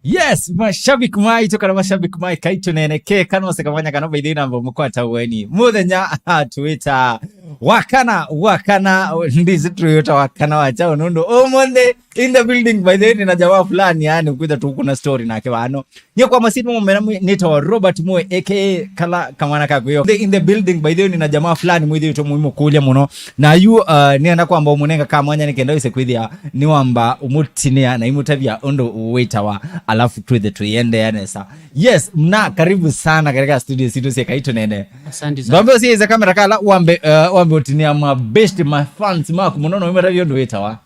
Yes, mashabiki mai toka na mashabiki mai Ekai Tuneene ke kano sekamanya kano baidhi na mkwata weni muthenya Twitter wakana ndizi tuyota wakana wachao nundu omonde in the building by the way na jamaa fulani yani kuida tu kuna story na kebano nye kwa masimu mumena nito Robert Mulei aka kala kamana kakuyo in the building by the way na jamaa fulani mwidi yuto muhimu kulia muno na yu nienda kwamba umunenga kamanya nikenda ise kwithia ni wamba umutinia na imutavia ondo uwetawa alafu twithe tuyende yanesa. Yes, mna karibu sana katika studio situ ya Ekai Tuneene. Asante sana. Bambe usiye kamera kala wambe utinia ma best my fans maku munono imutavia ondo uwetawa.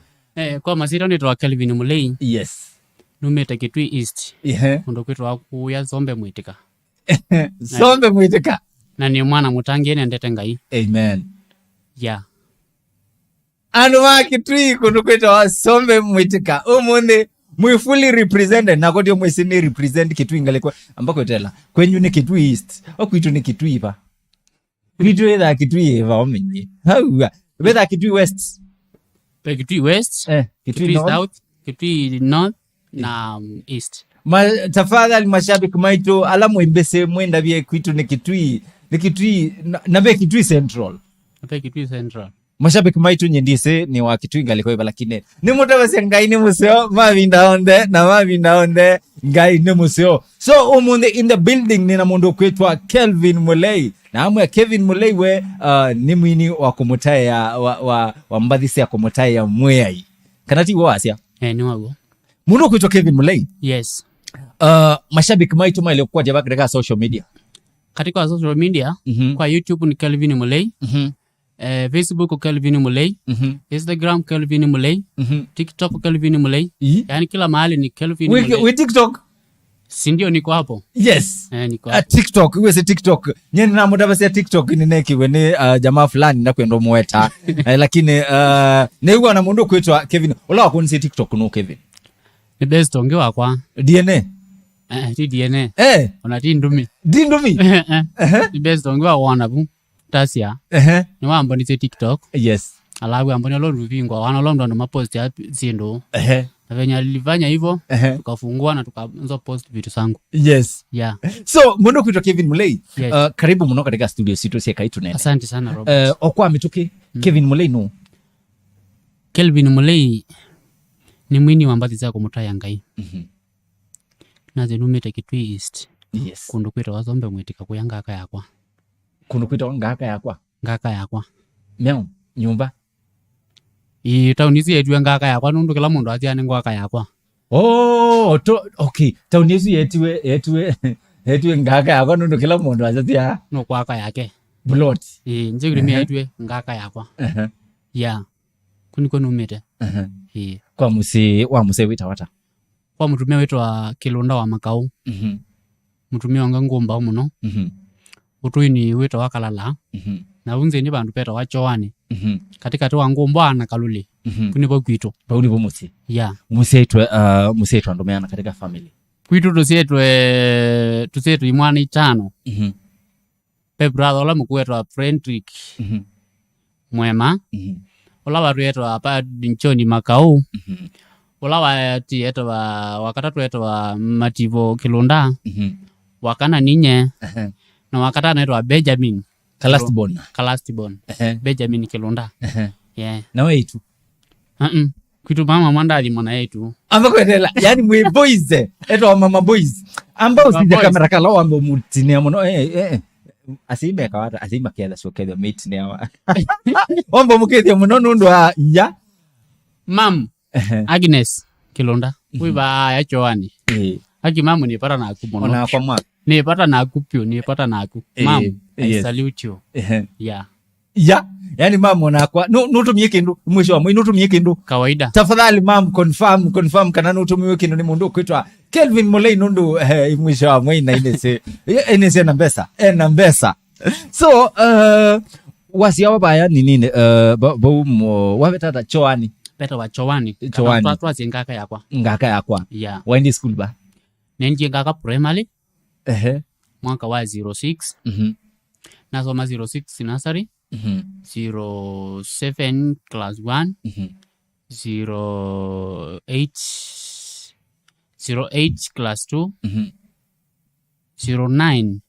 Kwa masira nitwa Kelvin Mulei. Yes. Numeta Kitui East. Ondo kwitwa kuya Zombe Mwitika. Zombe Mwitika. Na ni mwana mutangi ndete ngai. Amen. Yeah. Anu wa Kitui kundu kwitwa Zombe Mwitika. Umunde mwe fully represented na kodio mwe sini represent Kitui ngalekwa ambako tela. Kwenyu ni Kitui East. Okwitu ni Kitui ba. Kwitu eda Kitui eva omenye. Hauwa. Beda Kitui West. Kitui West. Kitui South. Kitui North. Na East. Tafadhali mashabiki maito alamu imbese mwenda bie kwitu ni Kitui na be Kitui Central. Be Kitui Central. Mashabiki maito nyendise ni wa Kitui ngalikoiba lakini ni mutawase ngai ni museo mavinda onde ngai ni museo. So umunde in the building nina mundu kwetwa Kelvin Mulei na amu ya Kelvin Mulei we ni mwini wa kumutaya wa mbadhisi ya kumutaya mweyai kanati wasia ni wago mundu kwetwa Kelvin Mulei. Yes. Mashabiki maito mailikuwa jaba katika social media kwa YouTube ni Kelvin Mulei. Facebook Kelvin Mulei, Instagram Kelvin Mulei, TikTok Kelvin Mulei. Yani kila mahali ni Kelvin Mulei. We TikTok? Sindio niko hapo? Yes. Niko hapo. TikTok, we se TikTok. Nyeni na muda basi ya TikTok ni neki wene jamaa fulani na kwendo mweta. Lakini newa na mundu kwetu Kevin. Ola wakuni si TikTok no Kevin? Ni best onge wakwa. DNA? Ti DNA. Ona ti ndumi. Di ndumi? Ni best onge wakwana bu. Tasia. Ni wamba ni se TikTok. Yes. Alafu amboni alo ruvingwa. Wana alo ndo ma post ya zindo. Na venye alifanya hivyo tukafungua na tukaanza post vitu zangu. Yes. Yeah. So mundu kwitwa Kelvin Mulei. Yes. Karibu muno katika studio situ ya Ekai Tuneene. Asante sana Robert. Okwa mituki Kelvin Mulei no. Kelvin Mulei ni mwini wa mbathi za kumutaya ngai. Na zenumeta Kitui East. Yes. Kundu kwitwa Zombe Mwitika kuya ngaka yakwa. Kundu kwitwa ngaka yakwa. Ngaka yakwa. Meo nyumba. Taunizi yetu ngaka yakwa nundu kila mundu atiane ngaka yakwa. Okay. Taunizi yetu ngaka yakwa nundu kila mundu atia no kwaka yake. Blot. Njigiri yetu ngaka yakwa. Yeah. Kuniko numete. Kwa muse wita wata. Kwa mutumia wetu wa Kilunda wa Makau. Mutumia wanga ngomba muno. Utuini wetu wa Kalala. Na unze ni bandu peta wa Chowani. Katika tu ngomba na Kaluli. Kunipo Kwitu. Baunipo musi. Yeah. Musetwa ndomeana katika family. Kwitu tusetwe imwana itano. Pe brother ola mkuetwa Frederick. Mwema. Ola watu yetu hapa Dinchoni Makau. Ola wati yetu wakatatu yetu Mativo Kilunda. Wakana Ninye. Na wakata naitwa Benjamin Kalastibon. Benjamin Kilunda. Yeah. Na wetu. Kwitu mama mwandali mwana yetu. Amba kwendela yani mwe boys eto mama boys ambao sije kamera kala wambo mutinia muno asibe kawata asiba kiada sio kedo meet ni awa wambo mukedia muno nundu ya mam Agnes Kilunda wiba ya Chowani. Haki mamu ni pata na akumono. Ona kwa mwa. Ni pata na akupio, ni pata na aku. Mamu, I salute you. Yeah. Yeah. Yani mamu na kwa nutumie kindu mwisho wa nutumie kindu kawaida. Tafadhali mamu confirm kana nutumie kindu ni mundu kwitwa Kelvin Mulei nundu mwisho wa na inese na mbesa. So wasi wabaya ni nini wabetata Chowani. Beta wa Chowani. Tuwa ngaka yakwa. Yeah. Waindi school ba? Nenji ngaka primary. Mwaka wa 06. Nasoma 06 nursery. 07 class 1. 08 08 class 2 09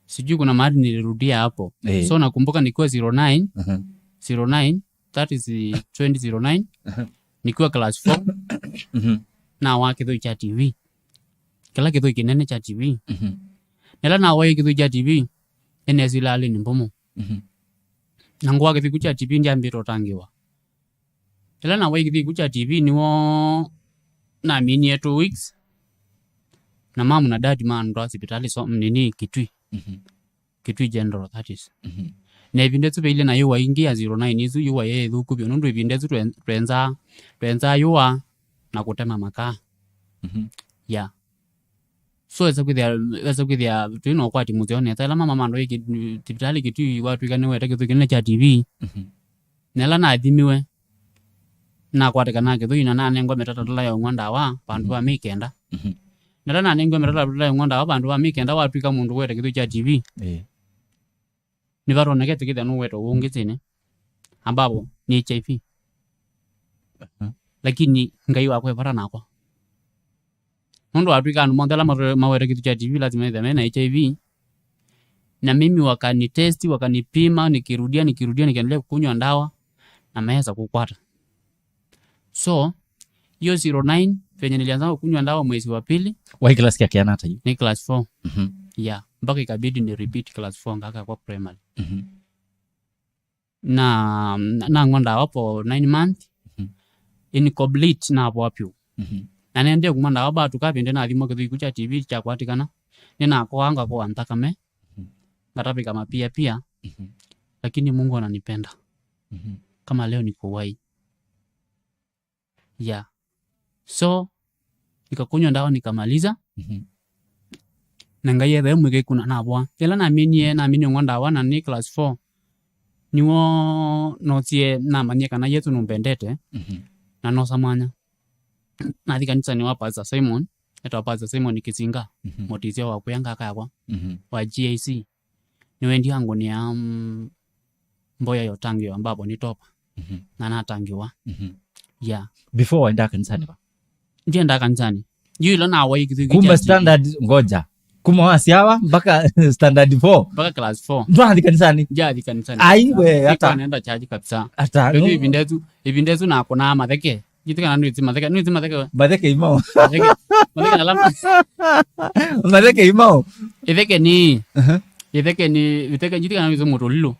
sijui kuna mahali nilirudia hapo. So nakumbuka nikiwa 09 that is 2009 nikiwa class 4 na wakitho cha TV kila kitho kinene cha TV nela na wae kitho cha TV ene zilale ni mbomo nangwa kitho cha TV njambiro tangiwa ela na wae kitho cha TV niwo na mini ya 2 weeks na mamu na dad man ndo hospitali so nini Kitui general that is na ibindetu beile na yuwa ingia 09 izu yuwa ye dhuku byo nundu ibindetu twenza yuwa na kutema makaa yeah so eza kwithia twino kwati muzione tala mama mando iki hospitali Kitui watu ikane weta kithu kinene cha TV nela na athimiwe na kwateka na kithu ina na nengo metatala ya ngwanda wa bandu ba mikenda nela na nengo metatala ya ngwanda wa bandu ba mikenda watu ika mundu weta kithu cha TV ni varona kete kida no weto ungitine ambapo ni HIV lakini ngai wakwe para nakwa mundu Afrika anu mondela mawere kitu cha TV lazima idhame na HIV na mimi wakani testi wakanipima nikirudia nikaendelea kunywa ndawa na maweza kukwata so hiyo 09 venye nilianza kunywa ndawa mwezi wa pili wa class yake anata hiyo ni class 4 yeah mpaka ikabidi ni repeat class 4 ngaka kwa primary na ngonda wapo 9 months in complete na hapo wapi na nende kumanda waba tukapende na adhimo kithu cha TV cha kwatikana nina koanga kwa antakame ngatapi kama pia lakini Mungu ananipenda kama leo niko wai yeah so nikakunywa ndawa nikamaliza nangaye the mweke kuna nabwa tela na mini ngonda wana ni class 4 niwo notie na manye kana yetu numbendete na no samanya na thikanisa ni wapaza Simon etawapaza Simon kizinga motizia wa kuyanga akakwa wa GAC niwendi yangu ni mboya yotangio ambapo ni top na natangiwa yeah before waenda kanisani ba ndienda kanisani yilo na wa ikithu kumba standard ngoja kuma wasiawa mpaka standard 4 mpaka class 4 ndo hadi kanisani jadi kanisani aiwe hata naenda chaji kabisa hata ibindezu na kona matheke jitika na matheke imao matheke na lama matheke imao itheke ni itheke jitika na nizo motolilo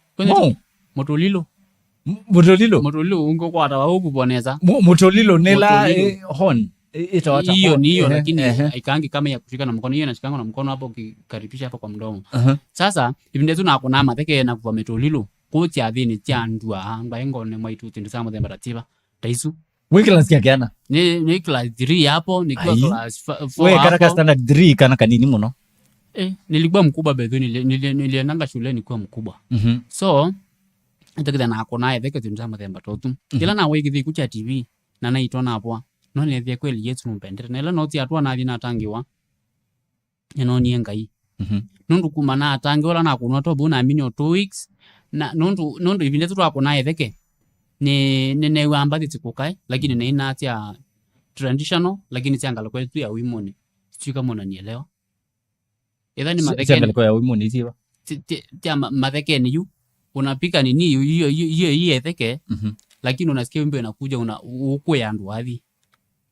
ungo kwata wa huku boneza motolilo nela hon itawata hiyo lakini haikangi kama ya kushika na mkono hiyo inashikanga na mkono hapo ukikaribisha hapo kwa mdomo sasa ibindezu na kona matheke na kuva metolilo kuti athini tiandua mbaengo ne mwaitu tindisamo themba ratiba taisu wewe class yake ana ni class 3 hapo nikiwa class 4 wewe kana standard 3 kana kanini muno nilikuwa mkubwa bedho niliendanga shule nilikuwa mkubwa so ntakida na kona etheke tindisamo themba totu kila na wewe kithi kucha TV na naitona hapo no ne thia kweli yetu numpendere na ila noti atwa na thina tangiwa eno ni ngai nundu kuma na tangiwa na kunwa to bona amini 2 weeks na nundu ibinde tu akona etheke ni wamba tikukai lakini ni inatia traditional lakini siangala kwetu ya wimoni sika mona nielewa idhani matheke siangala kwa ya wimoni ziwa tia matheke ni yu unapika nini hiyo etheke lakini unasikia wimbo inakuja uko ya nduathi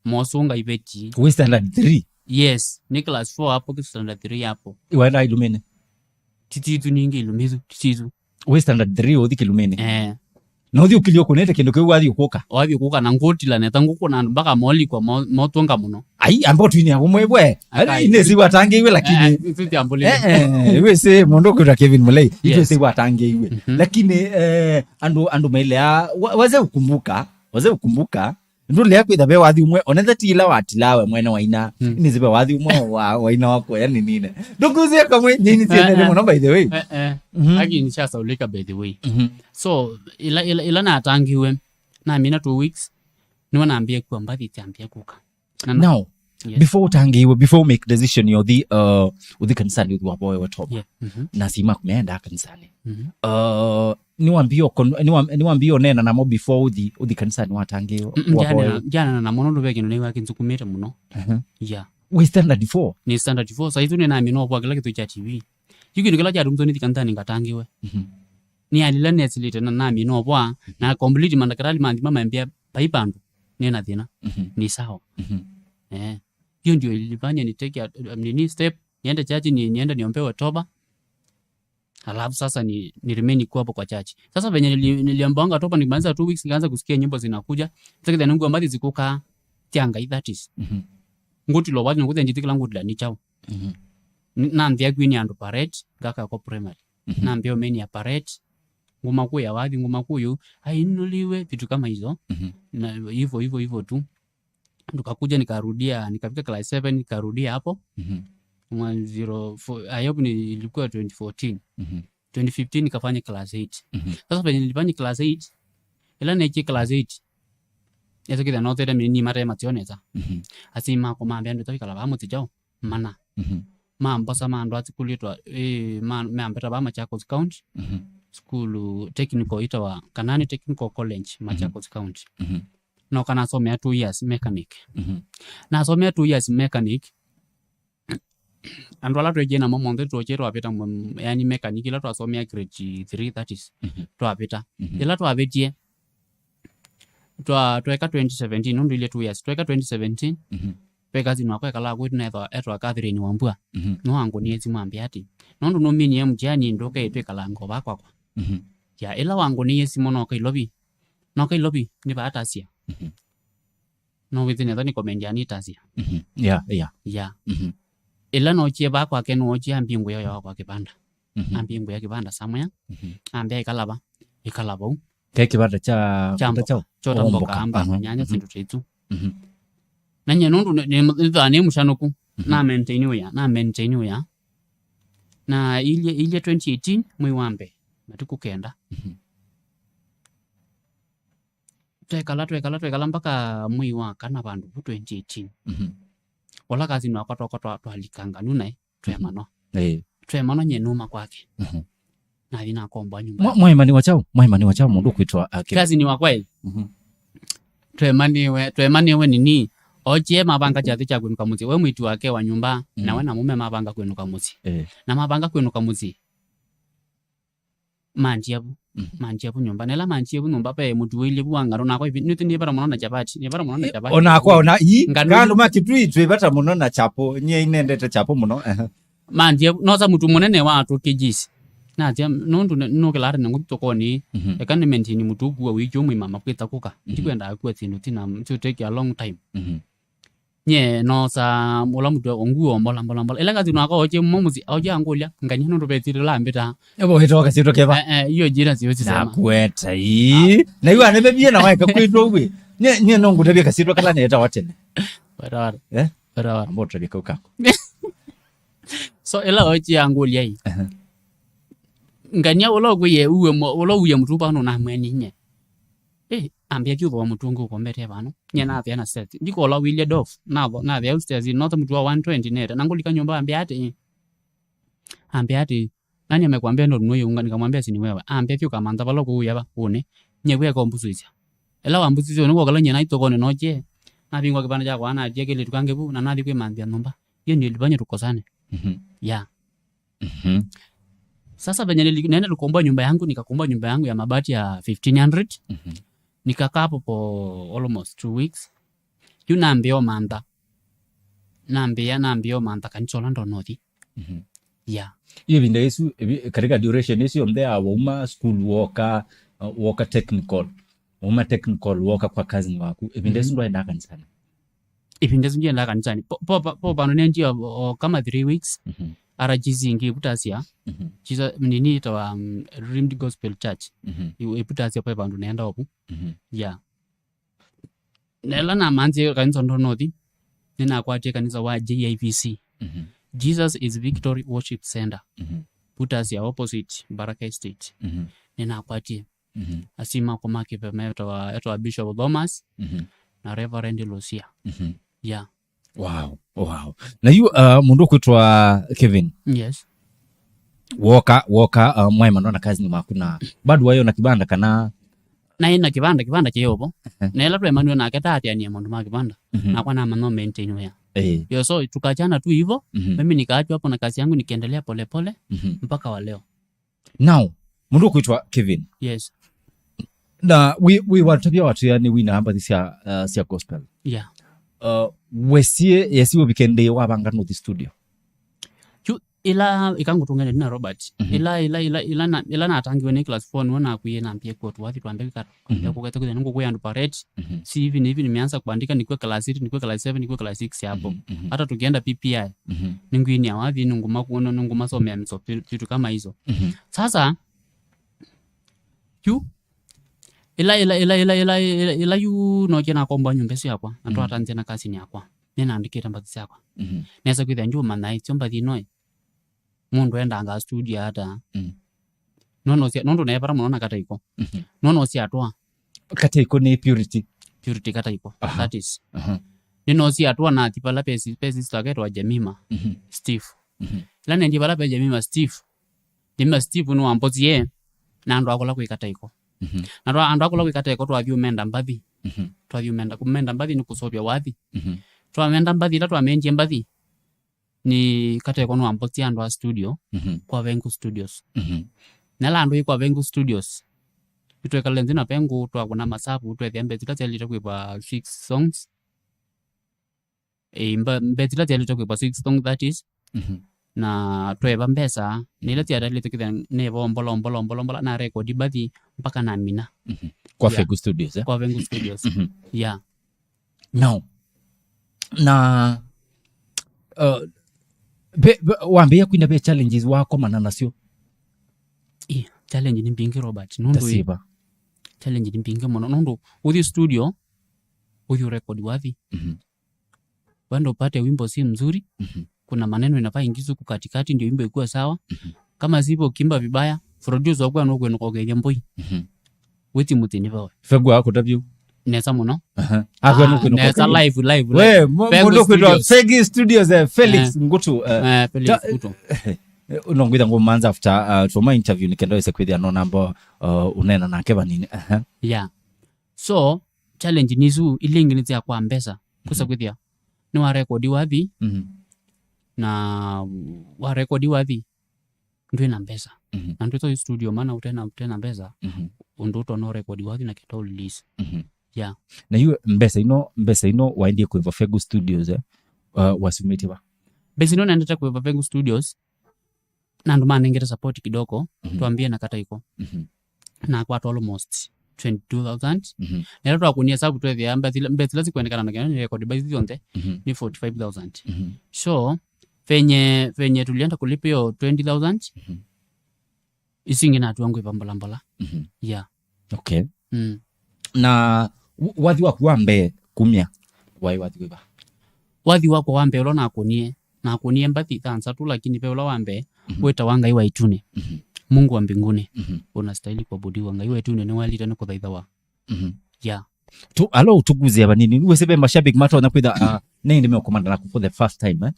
mosonga ibeti we standard 3 yes Nicholas 4 hapo standard 3 hapo iwana ilumene tititu ningi ilumizu tititu we standard 3 othi kilumene no thi ukilio kunete kindu kiu wathi ukuka na ngotila neta nguko na mpaka moli kwa motonga muno ai ambo twini abo mwebwe ine si watangiwe lakini titi ambole we se mondo kwa Kelvin Mulei ito si watangiwe lakini andu mailea waze ukumbuka ndule yako ithabe wathi umwe onetha tila watilawe mwene waina ni zibe wathi umwe waina wako yani nine ndukuzie kamwe nini tiene muno by the way agi nisha saulika by the way so ila na atangiwe na mina 2 weeks niwe naambie kwa mbathi tiambia kuka now before utangiwe before make decision you the kanisani with waboy wa top na sima kumeenda kanisani niwambio nena namo before uthi kanisani watangiwe jana na mono ndubeke no niwa kinsukumete muno yeah we standard 4 ni standard 4 saizi ni nami no kwa kila kitu cha TV yuko kila cha rumto ni tikantani ngatangiwe ni alila nesilite na nami no kwa na complete mandakarali mandi mama mbia paipandu nena thina ni sawa hiyo ndio ilifanya ni take ni step niende church niende niombewe toba. Alafu sasa ni remain kwa hapo kwa church. Sasa venye niliambanga toba nimaliza 2 weeks nikaanza kusikia nyimbo zinakuja. Sasa ndio ngo ambazi zikuka tianga that is. Nguti lo wadi ngote njitikala ngudla ni chao. Na ndia kwini andu parade ngaka kwa primary. Na mbio meni ya parade ngoma kuu ya wadi ngoma kuu ainuliwe vitu kama hizo. Na hivyo tu. Tukakuja nikarudia nikafika class 7 nikarudia hapo. 104 I hope ni ilikuwa 2014. 2015 nikafanya class 8. Sasa penye nilifanya class 8 ila neki class 8 yeso kida no tere ni mare mationeza asima ko mambe ndo tafika laba muti jao mana mambo sama ndo atikulitwa mambe ba Machakos County school technical itawa Kanani Technical College Machakos County no kana somea 2 years mechanic na somea 2 years mechanic andwala tweje na momonde tuochero apita yani mechanic ila twasomea grade 3 that is twapita ila twabetie tweka 2017 ndo ile 2 years tweka 2017 peka zino kwa kala gwetu na etwa Catherine Wambua no ango niezi mwambia ati nondo no mini ya mjani ndoka etwe kala ngo bakwa ya ila wango niezi mono kai lobby no kai lobby ni ba atasia no within the comment ya ni tasia yeah ila no chie bakwa ke no chie ambingu yo kwa kibanda ambingu ya kibanda samya ambia ikalaba ke kibanda cha chota mboka amba nyanya zindu chetu nanye nundu ni mushanoku na maintain ya na ile 2018 mwiwambe matuku kenda twekala mpaka mwiwa kana bandu 2018 wala kazi no akatoka twalikanga nunai twemano twemano nyenuma kwake na vina komba nyumba mwaimani wachao mundu kwitwa kazi ni wakweli twemaniwe nini oje mabanga chati cha kwenuka muzi we mwitu wake wa nyumba na we na mume mabanga kwenuka muzi na mabanga kwenuka muzi manjiebu nyumba nela manjiebu nyumba pe mutu wili buangaro nako nitu ni bara monona chapati ona kwa ona yi kandu makitwi bata monona chapo nye inendete chapo muno manjiebu no za mutu munene watu kijisi na tia nundu no kelare ngo tokoni ekane maintain mutu kuwa wijo mama kwita kuka ndikwenda kwa tinu tina to take a long time nye no sa mola mutu onguo mola ela kazi no oje momuzi oje angolia ngani no robetire la mbeta ebo hetoka sito keba iyo jira siyo sema kweta yi na yu ane bie na waika kwitwa ugwe nye no ngudebia kasito kala neta watene bara mbotra bikauka so ela oje angolia yi ngania uloguye uye mutuba no na mweni nye ambia kiubo wa mutungu ko mbete bano nyena avya na set ndiko la Willie Doff na avya upstairs not mutu wa 120 neta nangolika nyumba ambia ati nani amekwambia ndo nuyo unga nikamwambia sini wewe ambia kiu kama ndabalo ku yaba une nyegwe ko mbusuiza ela wa mbusuiza ngo kala nyena itokone noje na bingwa kibana ja kwana jegele tukange bu na nadi kwe mandia nomba hiyo ndio ilifanya tukosane ya sasa venye nenda lukomboa nyumba yangu nikakomboa nyumba yangu ya mabati ya 1500 nikakaa hapo for almost 2 weeks yu naambio manda kanichola ndo nothi hiyo binda yesu katika duration yesu mde awuma school worker technical worker kwa kazi wako ibinda yesu ndo aenda kanisani po pano nenjia kama 3 weeks arajizingi putasia chiza nini itawa Redeemed Gospel Church iputasia pa bandu nenda opu nela na manzi kanisa ndonothi nina kwate kanisa wa JIVC Jesus is Victory Worship Center putasia opposite Baraka Estate nina kwate asima komake pe meto Bishop Thomas na Reverend Lucia Wow. Na yu mundu kwitwa Kelvin. Yes. Woka mwaima ndo na kazi ni makuna. Bado wayo na kibanda kana na ina kibanda cheyobo. Na ela pre manu na keta ati ani mundu makibanda. Na kwa na mano maintain ya. Yo, so tukachana tu hivyo. Mimi nikaachwa hapo na kazi yangu nikiendelea pole pole mpaka wa leo. Now mundu kuitwa Kelvin. Yes. Na we watabia watu yani wina hamba sia gospel. Yeah. Wesie yesiwe weekend wabanga no the studio. Ila ikangutungene na Robert. Ila na atangiwe ni class 4 nona akuye na mpie kwa tu wathi tuambe kata. Ya kugeta kuja nungu kuya parade. Si hivi nimeanza kuandika nikuwe class 8, nikuwe class 7, nikuwe class 6 hapo. Hata tukienda PPI. Ningwini ya wathi nunguma somea mso vitu kama hizo. Sasa ila yu no kena komba nyumbesi yakwa. Ando atanze na kasi ni yakwa. Nena andikira mbazi yakwa. Nesa kwitha njuma na itio mbathi noi. Mundu enda anga studio hata. Nondo na para muona kata iko. Nono si atwa. Kata iko ni purity. Purity kata iko. That is. Nino si atwa na tipala pesi stageto wa Jemima. Steve. Lana ndi bala pe Jemima Steve. Jemima Steve no ampozi ye. Na ndo akola kuikata iko. Na ndo akola kuikata iko twa vyumenda mbathi. Twa vyumenda kumenda mbathi ni kusobya wathi. Twa menda mbathi la twa menje mbathi. Ni kata iko no ampozi ando studio kwa Vengu Studios. Nala ando kwa Vengu Studios. Itwe kalenzi na pengu twa kuna masapu twa thembe zitazelita kwa 6 songs. Mbetila zitazelita kwa 6 songs that is. Na tweba mbesa nile tia dalito kitha nevo mbolo na record bathi mpaka na mina. Kwa Vengu Studios Kwa Vengu Studios. Yeah. Now na wambia kuina be challenges wako manana sio. Challenge ni mpingi Robert. Nondo challenge ni mpingi mono. Nondo uthi studio uthi record wathi. Wando upate wimbo si mzuri. Kuna maneno inafaa ingizu kukatikati ndio wimbo ikuwe sawa. Kama zipo kimba vibaya, producer wako anogwe nokogeje mboi. Weti mutini bawe. Fegu wako tabio. Nesa muno. Nesa live. We mundo kwitwa Fegi Studios Felix Ngutu. Felix Ngutu. Unongwitha ngomanza after my interview nikenda wese kwithia no namba unena na keba nini. Yeah. So challenge nizu ilingi nizia kwa mbesa. Kusa kwithia ni wa record wathi. Na wa record wathi ndio na mbesa. Na ndio to studio mana utena mbesa. Unduto no record wathi na kito release. Yeah. Na yu mbesa ino waendie kwa Vengu Studios wasumitiwa. Mbesa ino naendeta kwa Vengu Studios. Na ndo maana ngeta support kidogo tuambie na kata iko. Na kwa almost 22,000. Na ndo akunia sababu tu ya mbesa kuendekana na record base zonte ni 45,000. So venye tulienda kulipa hiyo 20,000 isingi na tuangu ipambola. Yeah. Okay. Na wathi wako wambe kumya wai wathi wiba. Wathi wako wambe ulo na akunie mbathi thansa tu lakini pe ulo wambe weta wanga Ekai Tuneene. Mungu wa mbinguni unastahili kuabudiwa. Ngai Ekai Tuneene ni walita ni kuthaithawa. Yeah. Tu alo tuguze abanini wesebe mashabiki mato na kwitha ne ndime komanda na for the first time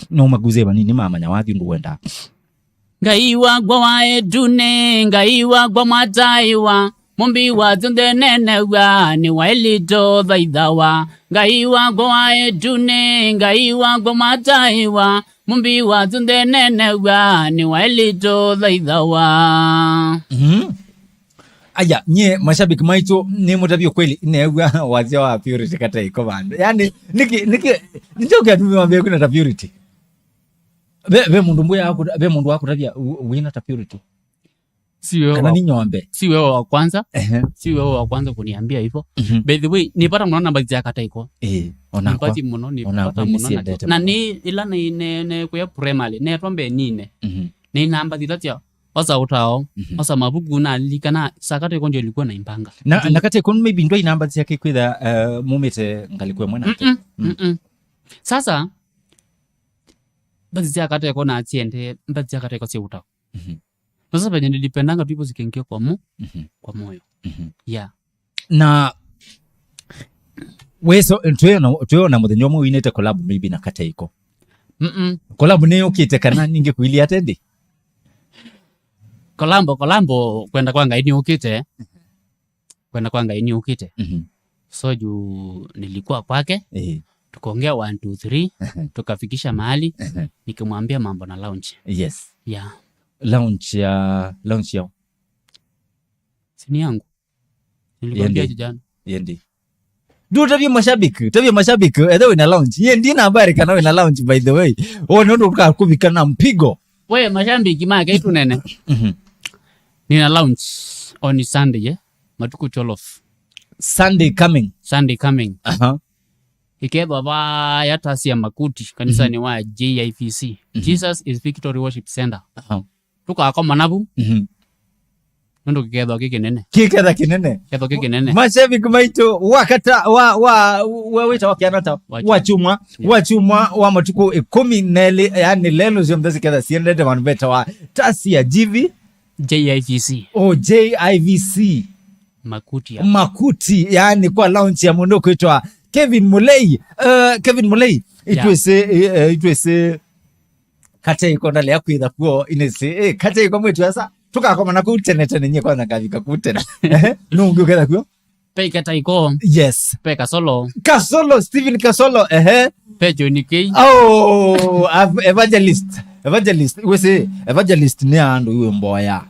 no maguze abanini mama nyawathi ndu wenda. Ngai wagwa wa Ekai Tuneene ngai wagwa mataiwa mumbi wa zonde nenewa ni wailito thaithawa. Ngai wagwa wa Ekai Tuneene ngai wagwa mataiwa mumbi wa zonde nenewa ni wailito thaithawa. Aya nye mashabiki maito ni mutabio kweli newa wazia wa purity kata iko bando. Yani nitoke tumwambie kuna purity. Be mundu mbuya yako be mundu wako tabia wina purity. Si wewe wa kwanza. Si wewe wa kwanza kuniambia hivyo. By the way, nipata mnaona namba ya kata iko. Ona kwa. Nipati mno nipata mno. Na ni ila ne kwa primary ne tombe nine. Ni namba zitatia osa utao. Osa mabugu na likana sakata iko ndio ilikuwa na impanga. Na kata iko maybe ndio namba zake kwitha mumete ngalikwe mwana. Sasa bazi ya kata iko na atiende bazi ya kata iko si utao. Sasa penye nilipendanga tu ipo zikengia kwa moyo. Yeah. Na weso tuyo muthenya umwe winete collab maybe na kata iko. Collab ne ukite kana ninge kuili atendi. Kolambo kwenda kwa ngai ni ukite. So juu nilikuwa kwake. tukaongea 1 2 3 tukafikisha mahali nikimwambia mambo na lounge. Yes. Yeah. Lounge yao. Sini yangu. Nilikwambia jana. Yendi. Do tabia mashabiki edo ina lounge. Yendi na habari kana ina lounge by the way. Ndo kubika na mpigo. Wewe mashabiki Ekai Tuneene. Nina lounge on Sunday, matuku 12. Sunday coming. Ikeba ba yatasi ya makuti kanisa ni wa JIVC. Jesus is Victory Worship Center. Tukakoma nabu. Ndo kikeba kinene. Kikeba kinene. Mashabiki maito wakata wa wita wakianata wachumwa wa matuku 10 yani lelo zomdazi kada siendete manbeta wa tasi ya JIVC. JIVC. Makuti yani kwa launch ya mundo kuitwa Kelvin Mulei. Itwese kate iko ndale ya kuitha kuo inese kate iko mwetu asa tukakoma na kuteneta nenye kwanza kavika kutena. Nungu uketha kuo pe kata iko. Yes. Pe Kasolo Stephen Kasolo. Pe Johnny K. Evangelist ni andu iwe mboya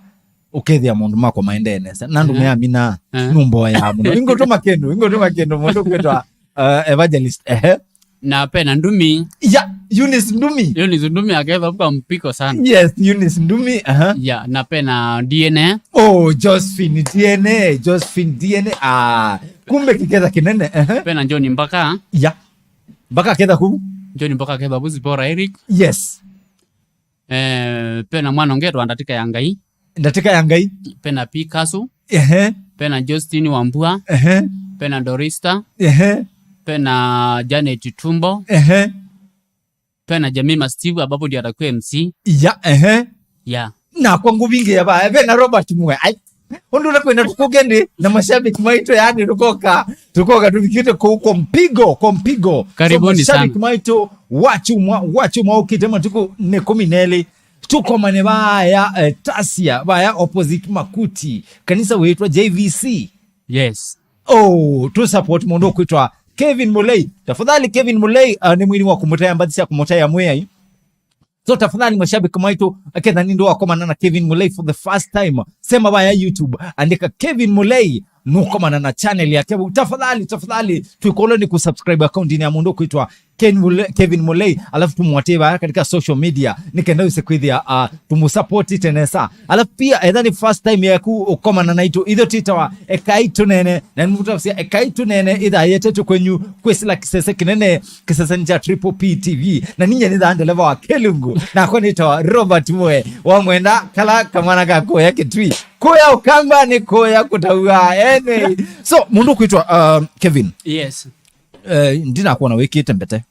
ukethia mundu mako maendenesa nandu meamina numboya mundu ingo tuma kendo mundu kwetwa evangelist. Na pena ndumi. Yeah, Eunice Ndumi akeva kwa mpiko sana. Yes, Eunice Ndumi. Yeah, na pena DNA. Josephine DNA. Kumbe kikeza kinene. Pena John Mbaka. Yeah. Mbaka keda ku. John Mbaka keba buzi bora Eric. Yes. Pena mwana ongeto andatika yangai. Pena Picasso. Pena Justin Wambua. Pena Dorista. Pena Janet Tumbo. Pena Jamima Steve abapo ndio atakuwa MC. Yeah. Na kwangu vingi ya ba pena Robert Mwe. Undu na kwenda tukugende na mashabiki maito yani tukoka tuvikite kwa mpigo. Karibuni sana. Mashabiki maito wachumwa ukitema tuko ne kominele. Tuko mane baya tasia baya opposite makuti kanisa weitwa JVC. Yes. Tu support mundo kuitwa Kelvin Mulei. Tafadhali Kelvin Mulei ni mwini wa kumutaya mbadisha kumutaya mwea. So tafadhali mashabiki maito akenda nindo wakomana na Kelvin Mulei for the first time. Sema baya YouTube andika Kelvin Mulei nukomana na channel ya Kevu. Tafadhali tuikoloni kusubscribe account ni ya mundo kuitwa Kelvin Mulei. Alafu tumuwateba katika social media nikenda usekuithia tumusupport tenesa. Alafu pia edhani first time ya kukomana na ito idho titawa Ekai Tuneene na nimutafisia Ekai Tuneene idha yetetu kwenyu kwesila kisese kinene kisese nja Triple P TV na ninye nidha andeleva wa Kelungu na kwa nitawa Robert Mwe wa mwenda kala kamana kako yake tui koya ukamba ni koya kutaua so mundu kuitwa Kelvin. Yes. Ndina kuona wikite mbete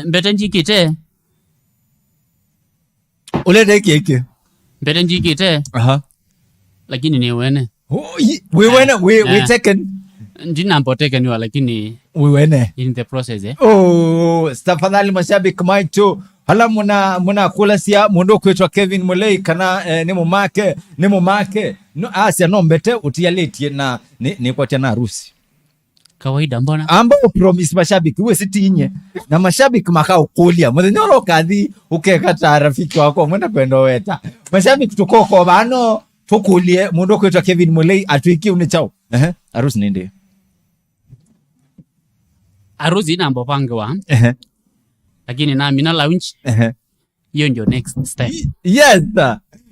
mbete njikite ulede keke mbete njikite lakini ni wene we taken ndina mpoteke niwa lakini we wene in the process stafadhali mashabiki maito hala muna kulasia mundu kuitwa Kelvin Mulei kana nemo make no asia no mbete utialetie na ni kwa tena harusi kawaida mbona ambao promise mashabiki we sitinye na mashabiki makao kulia mwenyeoro kadhi ukekata rafiki wako mwenda kwenda weta mashabiki tukoko bano tukulie mundu kuitwa Kelvin Mulei atuiki unichao harusi nende harusi ina mbopangwa lakini na mina lounge hiyo ndio next step. Yes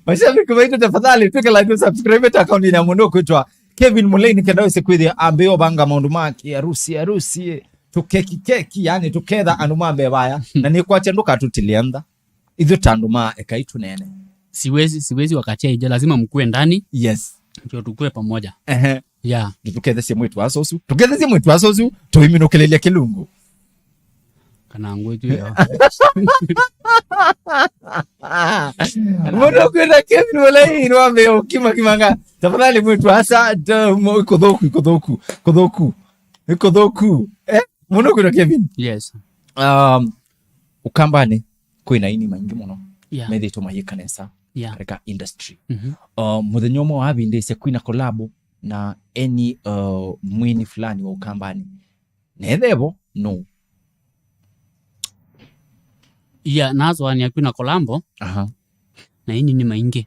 mashabiki wetu tafadhali like subscribe to account ya mundu kuitwa Kelvin Mulei nikenda usekuithia ambeo banga maundu maki harusi tukeki yani tuketha andumambe baya na ni kwacha nduka tutilianda ithu tanduma Ekai Tuneene siwezi wakati ije lazima mkue ndani. Yes ndio tukue pamoja. Yeah tukethe mwitu asosu tuiminukilelia kilungu kana ngwetu yo Mundo kwenda Kelvin Mulei niwaambie ukimanga tafadhali mwitu asa ikodoku mundo kwenda Kelvin. Yes. Ukambani kwina ini maingi muno methi tumayikanesa katika industry. Muthenyomo wabindise kwina collab na any mwini fulani wa Ukambani nethebo no ya nazo ani akwina kolambo na ini ni maingi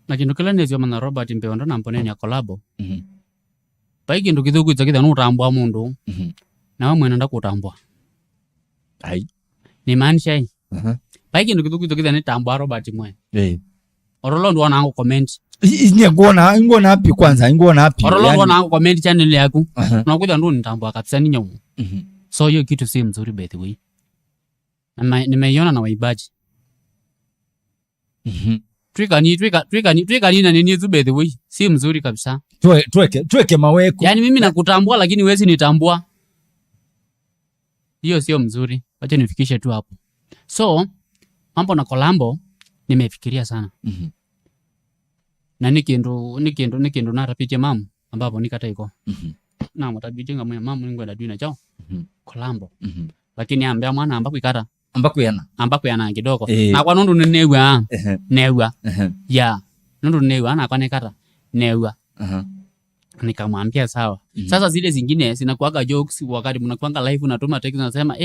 na kindu kila nezio mana Robert Mpeondo na mponeni ya kolabo pai kindu kithuku itakitha nutambwa mundu na we mwena ndakutambwa ai ni manisha pai kindu kithuku itakitha nitambwa Robert mwe orolo ndo wanangu comment ni ngona hapi kwanza ngona hapi orolo ndo wanangu comment channel yaku na kuja ndo nitambwa kabisa ni nyomu so hiyo kitu si mzuri by the way nimeiona na waibaji Twika ni na nini by the way si mzuri kabisa tuweke maweko yani mimi nakutambua lakini wewe si nitambua hiyo sio mzuri acha nifikishe tu hapo so mambo na kolambo nimefikiria sana na nikindu na rapite mamu ambapo nikata iko na mtabitinga mwe mamu ngwenda duina chao kolambo lakini ambia mwana ambapo ikata ambapo yana kidogo na kwa nundu newa ya nundu newa na kwa nekata newa nikamwambia sawa sasa zile zingine zinakuaga jokes wakati mnakuanga live unatuma text unasema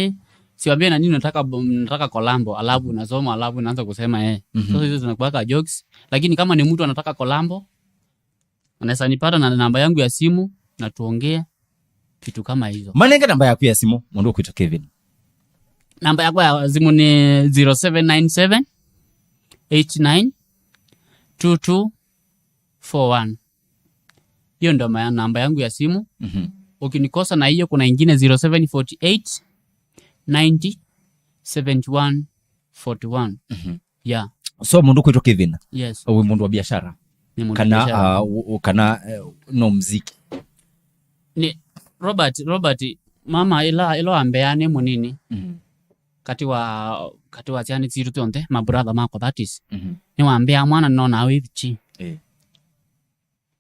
siwaambie na nini nataka kolambo alafu unasoma alafu unaanza kusema sasa hizo zinakuaga jokes lakini kama ni mtu anataka kolambo unaweza nipata na namba yangu ya simu na tuongee vitu kama hizo manenga namba yako ya simu mundu kuita Kelvin namba yako ya simu ni 0797 89 2241 hiyo ndo namba yangu ya simu ukinikosa na hiyo kuna ingine 0748 90 71 41 yeah so mundu kuita Kelvin yes wewe mundu wa biashara kana no muziki ni Robert mama ilo ambeane munini kati wa tiani ziru tonte my brother mako that is ni waambia mwana no na wichi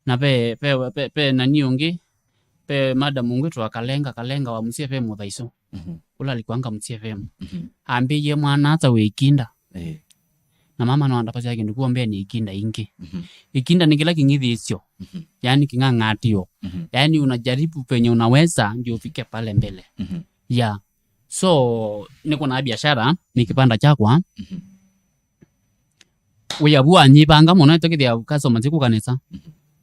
na pe nani ungi pe madam ungi tu akalenga wa mcfm muthaiso ula alikuanga mcfm ambiye mwana hata wekinda na mama no andapasi yake ndikuombea ni ikinda ingi ikinda ni kila kingithi hicho yani kingangatio yani unajaribu penye unaweza ndio ufike pale mbele yeah so niko na biashara nikipanda chakwa uyabua nyipanga mona tokithia kaso manziku kanisa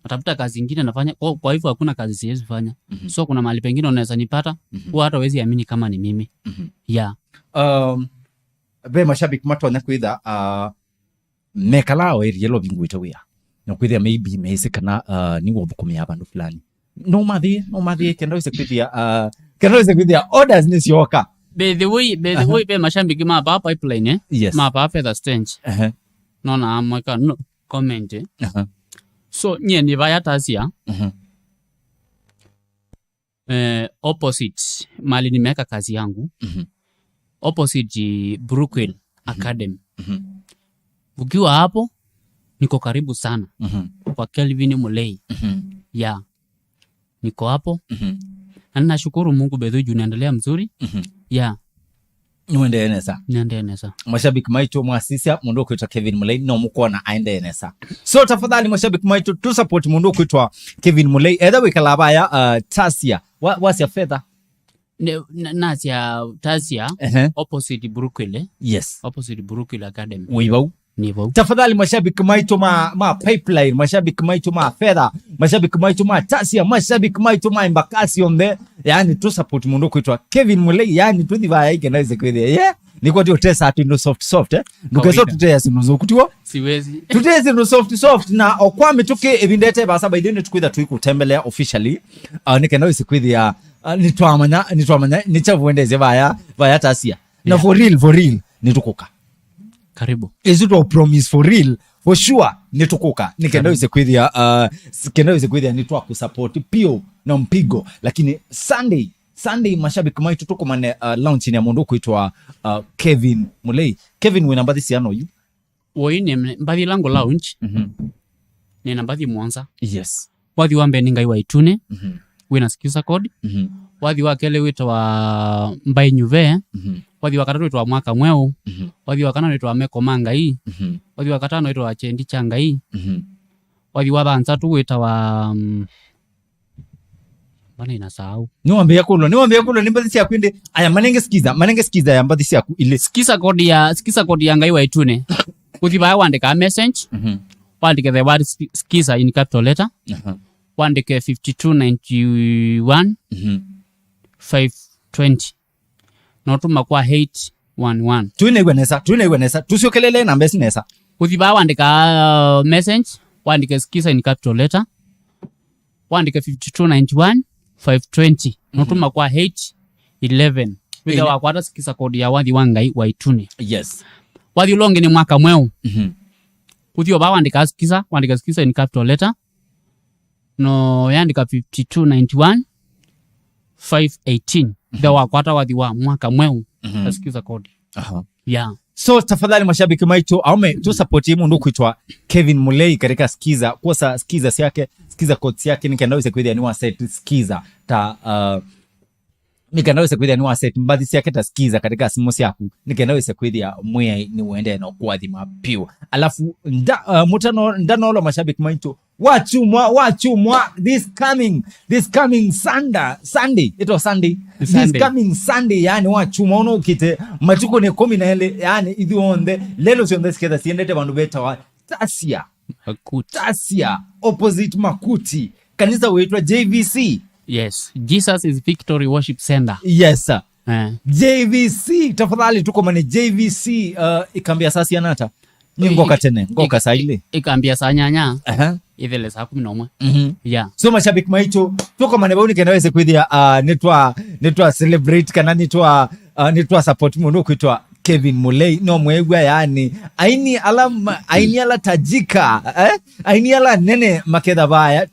natafuta kazi nyingine nafanya kwa hivyo hakuna kazi siwezi fanya so kuna mahali pengine unaweza nipata huwa hata wezi amini kama ni mimi yeah be mashabiki matona kwitha mekalao yelo bingwita wia no kwithia maybe mehisikana ni wobukumia abandu fulani no mathi kenda wise kwithia orders ni sioka by the way be mashabiki mapa pipeline yes. mapa feather stench no na amweka no comment so nye ni vaya tasia opposite mali nimeweka kazi yangu opposite Brookwell Academy ukiwa hapo niko karibu sana kwa Kelvin Mulei yeah niko hapo na nashukuru Mungu bedho juu naendelea mzuri yeah niendeneza mashabiki maitu mwasisia mundu kuitwa Kelvin Mulei no mukona aendeneza so tafadhali mashabiki maitu tu support mundu kuitwa Kelvin Mulei either wikalabaya tasia what's your feather nasia tasia opposite Brookwell yes opposite Brookwell Academy wibo nivo tafadhali mashabiki maitu ma pipeline mashabiki maitu ma feather mashabiki maitu ma tasia mashabiki maitu ma Embakasi onde yani tu support mundu kuitwa Kelvin Mulei yani tu divaya ike naweze kwithia yeah niko ndio tesa atu no soft ndukeso tutaya sinuzo kutiwo siwezi tutaya no soft na okwame tuke ebindete basa by then tukwitha tuikutembelea officially nike naweze kwithia nitwamanya nichavuendeze vaya tasia na for real nitukuka karibu is it a promise for real for sure nitukuka nikenda wise kwithia nitwa kusupport pio na mpigo lakini Sunday mashabiki maitu tuko mane launch ni mundu kuitwa Kelvin Mulei Kelvin we namba this ano you woine mbathi lango launch ni namba thi Mwanza yes wathi wambe ningai wa itune wina skiza code wathi wakele witwa mbai nyuve wathi wakatatu witwa mwaka mweu wathi wakana witwa meko mangai wathi wakatano witwa chendi changai wathi wabanza tu witwa pana inasahau niwambia kulo nimbathi ciaku indi aya manenge skiza ya mbathi ciaku ile skiza kodi ya Ngai wa Itune uthibaya wandika message wandike the word skiza in capital letter wandike 5291 520 notuma kwa 811 tuinegwenesa tusiokelele namba esinesa uthibaya wandika message wandike skiza in capital letter wandike 5291 520 notuma kwa 811 witha wakwata skiza kodi ya wathi wa Ngai wa Itune. Yes, wathi longe ni mwaka mweu uthio ba wandika skiza in capital letter no yandika 5291 518 witha wakwata wathi wa mwaka mweu skiza kodi. Yeah. So tafadhali mashabiki maitu aume tu support hii mundu kuitwa Kelvin Mulei katika skiza kwa skiza yake skiza codes yake nikandaweza kwithia ni wa set skiza ta nikandaweza kwithia ni wa set mbathi yake ta skiza katika simu yaku nikandaweza kwithia mwe ni uende na kwathima piu alafu ndano mashabiki maitu wachumwa this coming Sunday it was Sunday this coming Sunday yani wachumwa uno ukite matuko ne 10 yani idhionde lelo sionde skeda siendete bandu beta wa Tasia opposite Makuti kanisa weitwa JVC. Yes, Jesus is Victory Worship Center. Yes sir. JVC tafadhali tuko mane JVC ikambia sasa yanata ngoka tene ngoka saile ikambia sanyanya ithele saa 11. Yeah. So mashabiki maitu tuko mane bauni kenaweze kwithia netwa celebrate kana netwa support mundu kuitwa Kelvin Mulei no mwegwa yani aini ala tajika aini ala nene maketha baya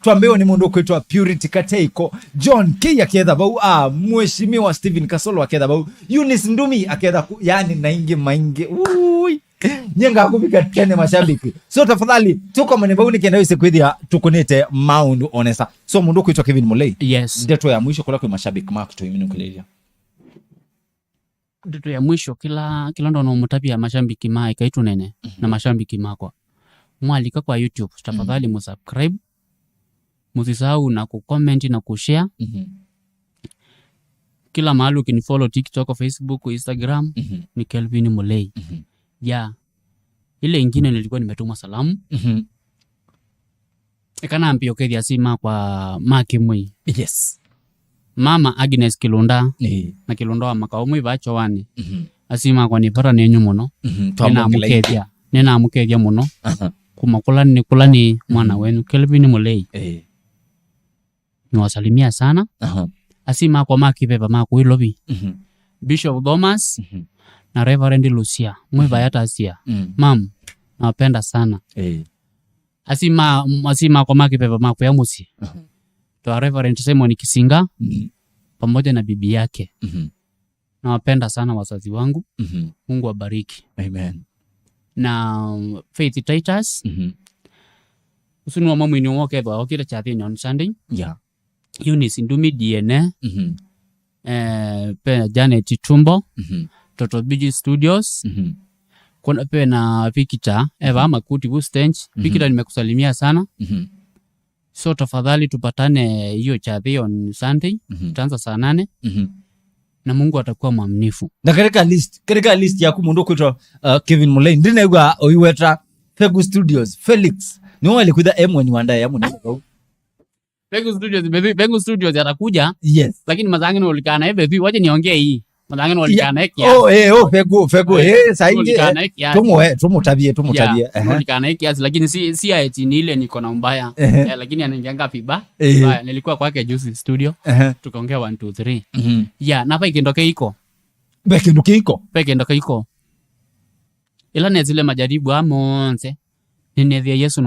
tuambiwe ni mundu kuitwa Purity Kateiko John K aketha bau mheshimiwa Steven Kasolo aketha bau Eunice Ndumi aketha yani naingi maingi nyenga kubika tene mashabiki. So tafadhali tuko mane bauni kenaweze kwithia tukunete maundu onesa. So mundu kuitwa Kelvin Mulei. Yes. Ndeto ya mwisho kula kwa mashabiki mako tuimini kulelia. Ndeto ya mwisho kila ndo no mutapia mashambiki ma Ekai Tuneene na mashambiki makwa mwalika kwa YouTube tafadhali musubscribe musisahau na kucomment na kushare kila mahali ukinifollow TikTok, Facebook, Instagram ni Kelvin Mulei. Yeah. Ile ingine nilikuwa nimetuma salamu ekana mpio kethia sima kwa Makimwi. Yes. Mama Agnes Kilunda na Kilunda wa Makau mwi bacho wani asima kwa nipara nenyu muno nena amukethia muno kumakulani mwana wenu Kelvin Mulei niwasalimia sana asima kwa Makibeba Makuilobi Bishop Thomas na Reverend Lucia mwi bayata asia mam nawapenda sana asima kwa Makibeba Makuyamusi to Reverend Simon Kisinga pamoja na bibi yake. Nawapenda sana wazazi wangu. Mungu awabariki. Amen. Na Faith Titus usunu wa mamu inyoke kwa wakira chathini on Sunday. Yeah. Eunice Ndumi DNA pe Janet Tumbo Toto Bigi Studios kuna pe na Vikita Eva Makuti Bustench Vikita nimekusalimia sana. So tafadhali tupatane hiyo chathi on Sunday tutaanza saa 8 na Mungu atakuwa mwaminifu. Na katika list ya kumundu kuitwa Kelvin Mulei ndinegwa oiweta Fegu Studios Felix niwo alikuja M1 wanda ya mundu Fegu Studios atakuja. Yes, lakini mazangi no ulikana hivi waje niongee hii mazangi no ulikana kia Fegu saidi tumutabie ulikana kiasi lakini si ati ni ile niko na mbaya lakini anaingianga piba nilikuwa kwake juice studio tukaongea 1 2 3 yeah na ikindoke iko ila ne zile majaribu amonse ninethia Yesu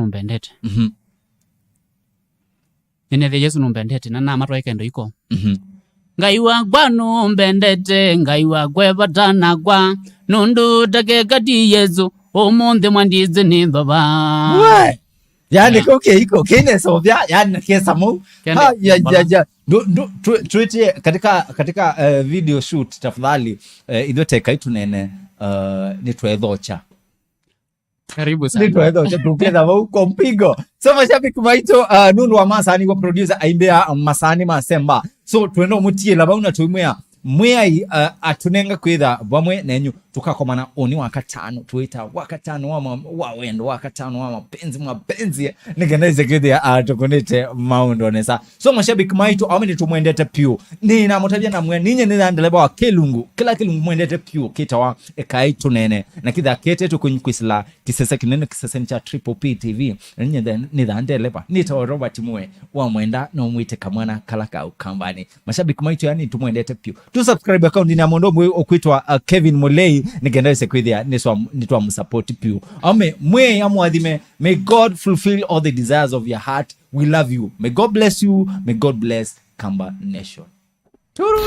numbendete na matwa ikendo iko Ngai wagwa numbendete Ngai wagwe batana gwa nundu takekati Yesu omonde mwandize ni baba yani iko kine sovya yani kesa mu tuite katika video shoot tafadhali idhote Ekai Tuneene nitwethocha Karibu sana. Nitwetha utatupia vau kwa mpigo. So mashabiki maito Nunu wa Masani wa producer aimbea Masani Masemba. So twenda mutie laba una tumwea mwai atunenga kwitha bamwe nenyu tukakomana oni wakatano tuita wakatano wa wendo wakatano wa mapenzi nigendeze kwitha tukunite maundo nesa. So mashabiki maito ameni tumwendete pio nina mutabia na mwe ninye nithandeleba wa Kelungu kila Kelungu mwendete pio kitawa Ekai Tuneene na kitha kete tukunyikwisila kisese kinene kisese cha Triple P TV ninye nithandeleba nitawa Robert Mwe wa mwenda na umwite kamwana kalaka ukambani. Mashabiki maito yani tumwendete pio tu subscribe account ni amondo mwe okwitwa Kelvin Mulei nigendeze kwithia nitwa msupport pio ame mwe amwathime. May God fulfill all the desires of your heart. We love you. May God bless you. May God bless Kamba Nation. Turu.